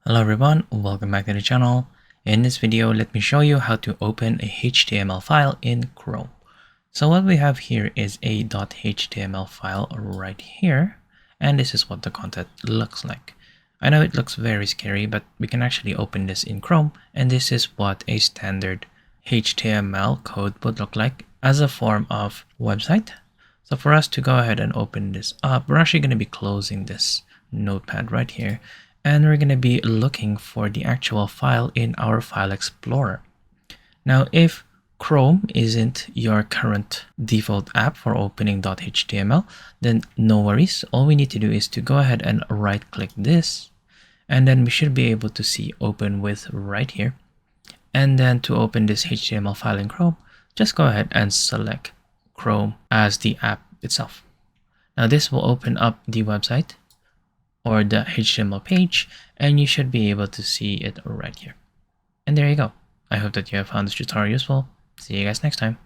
Hello everyone, welcome back to the channel. In this video, let me show you how to open a HTML file in Chrome. So what we have here is a .html file right here, and this is what the content looks like. I know it looks very scary, but we can actually open this in Chrome, and this is what a standard HTML code would look like as a form of website. So for us to go ahead and open this up, we're actually going to be closing this notepad right here, and we're going to be looking for the actual file in our file explorer. Now, if Chrome isn't your current default app for opening .html, then no worries. All we need to do is to go ahead and right click this, and then we should be able to see open with right here. And then to open this HTML file in Chrome, just go ahead and select Chrome as the app itself. Now this will open up the website or the HTML page, and you should be able to see it right here. And there you go. I hope that you have found this tutorial useful. See you guys next time.